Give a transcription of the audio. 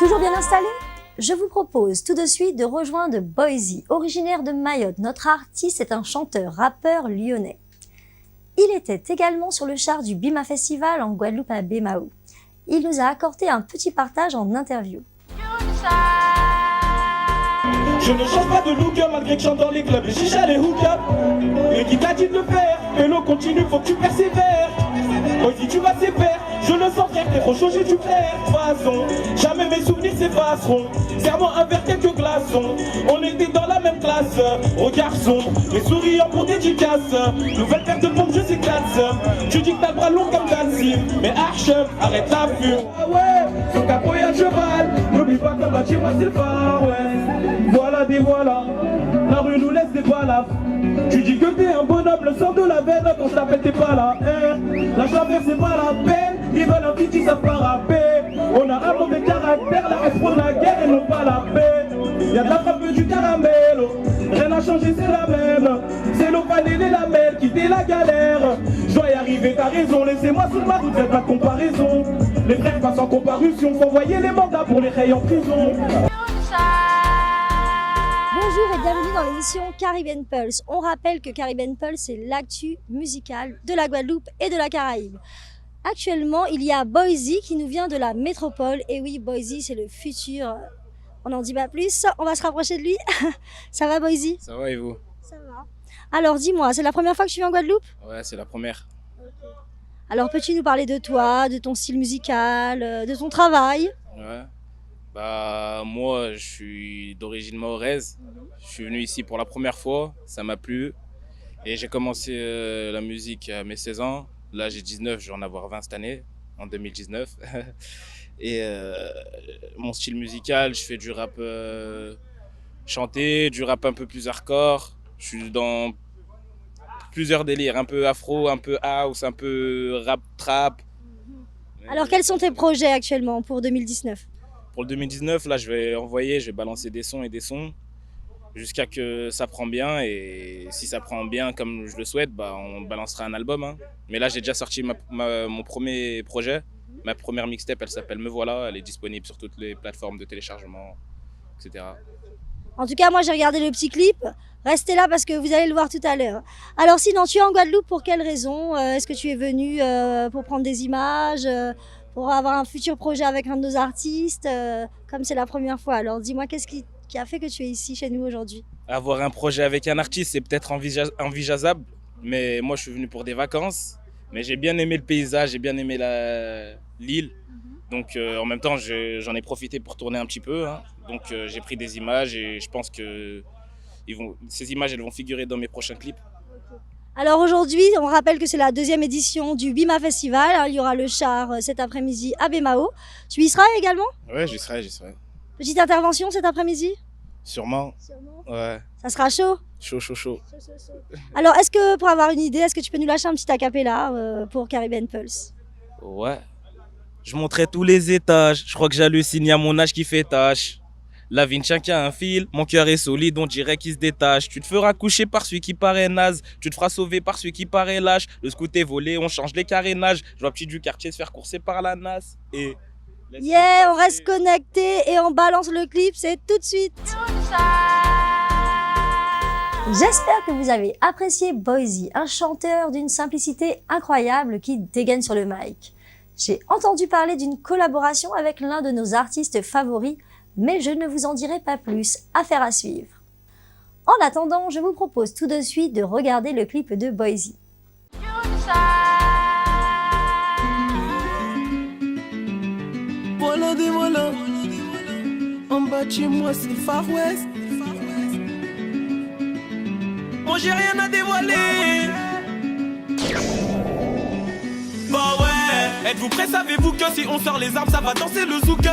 Toujours bien installé? Je vous propose tout de suite de rejoindre Boyzy, originaire de Mayotte. Notre artiste est un chanteur-rappeur lyonnais. Il était également sur le char du Bima Festival en Guadeloupe à Bémao. Il nous a accordé un petit partage en interview. Je ne change pas de look malgré que je chante dans les clubs, les chichas, les hookahs. L'équipe t'a dit de le faire, mais l'eau continue, faut que tu persévères. Boyzy, tu vas sévère, je le sens frère, t'es trop chaud, j'ai du flair. De toute façon, jamais mes souvenirs s'effaceront. Serre-moi un verre, quelques glaçons. On était dans la même classe, oh garçon, les souriants pour dédicace. Nouvelle paire de pompes, je s'éclate. Tu dis que t'as le bras long comme Dancy, mais arche, arrête la fume. Ah ouais, son capot y'a le cheval. N'oublie pas qu'en bas chez moi c'est le Far West. Voilà des voilà, la rue nous laisse des balafres. Tu dis que t'es un bonhomme, le sang de la veine, quand je t'appelle t'es pas là, hein. La chaveur c'est pas la peine, ils veulent un petit ils savent pas rapper. On a un mauvais caractère, la reste pour la guerre et non pas la paix. Y'a de la frappe du caramel, rien n'a changé c'est la même. C'est l'eau et les lamelles, quitter la galère. Je dois y arriver, t'as raison, laissez-moi sur ma route, faites pas de comparaison. Les frères passent en comparution, faut envoyer les mandats pour les rayons en prison. Bonjour et bienvenue dans l'émission Caribbean Pulse. On rappelle que Caribbean Pulse, c'est l'actu musicale de la Guadeloupe et de la Caraïbe. Actuellement, il y a Boyzy qui nous vient de la métropole. Et oui, Boyzy, c'est le futur. On n'en dit pas plus, on va se rapprocher de lui. Ça va Boyzy? Ça va et vous? Ça va. Alors dis-moi, c'est la première fois que tu viens en Guadeloupe? Ouais, c'est la première. Okay. Alors peux-tu nous parler de toi, de ton style musical, de ton travail? Ouais. Bah moi, je suis d'origine mahoraise. Je suis venu ici pour la première fois, ça m'a plu. Et j'ai commencé la musique à mes 16 ans. Là j'ai 19, je vais en avoir 20 cette année, en 2019. Et mon style musical, je fais du rap chanté, du rap un peu plus hardcore. Je suis dans plusieurs délires, un peu afro, un peu house, un peu rap trap. Alors quels sont tes projets actuellement pour 2019? Pour le 2019, là je vais balancer des sons et des sons jusqu'à que ça prend bien. Et si ça prend bien comme je le souhaite, bah, on balancera un album. Hein. Mais là j'ai déjà sorti mon premier projet. Ma première mixtape, elle s'appelle Me Voilà, elle est disponible sur toutes les plateformes de téléchargement, etc. En tout cas, moi j'ai regardé le petit clip. Restez là parce que vous allez le voir tout à l'heure. Alors sinon, tu es en Guadeloupe pour quelle raison? Est-ce que tu es venu pour prendre des images, pour avoir un futur projet avec un de nos artistes, comme c'est la première fois? Alors dis-moi, qu'est-ce qui a fait que tu es ici chez nous aujourd'hui? Avoir un projet avec un artiste, c'est peut-être envisageable, mais moi je suis venu pour des vacances. Mais j'ai bien aimé le paysage, j'ai bien aimé l'île. Donc en même temps, j'en ai profité pour tourner un petit peu. Hein. Donc j'ai pris des images et je pense que ces images elles vont figurer dans mes prochains clips. Alors aujourd'hui, on rappelle que c'est la deuxième édition du Bima Festival. Il y aura le char cet après-midi à Bémao. Tu y seras également? Ouais, j'y serai. Petite intervention cet après-midi? Sûrement. Ouais. Ça sera chaud? Chaud. Alors, est-ce que, pour avoir une idée, est-ce que tu peux nous lâcher un petit acapella pour Caribbean Pulse? Ouais. Je montrais tous les étages. Je crois que j'hallucine, à mon âge qui fait tâche. La vie ne tient qu'à un fil. Mon cœur est solide, on dirait qu'il se détache. Tu te feras coucher par celui qui paraît naze. Tu te feras sauver par celui qui paraît lâche. Le scout est volé, on change les carénages. Je vois petit du quartier se faire courser par la NAS. Et... Yeah, on reste connecté et on balance le clip, c'est tout de suite. J'espère que vous avez apprécié Boyzy, un chanteur d'une simplicité incroyable qui dégaine sur le mic. J'ai entendu parler d'une collaboration avec l'un de nos artistes favoris, mais je ne vous en dirai pas plus, affaire à suivre. En attendant, je vous propose tout de suite de regarder le clip de Boyzy. Voilà, en bas de chez moi c'est le Far West. Moi j'ai rien à dévoiler. Bah ouais, êtes-vous prêts? Savez-vous que si on sort les armes ça va danser le zouk?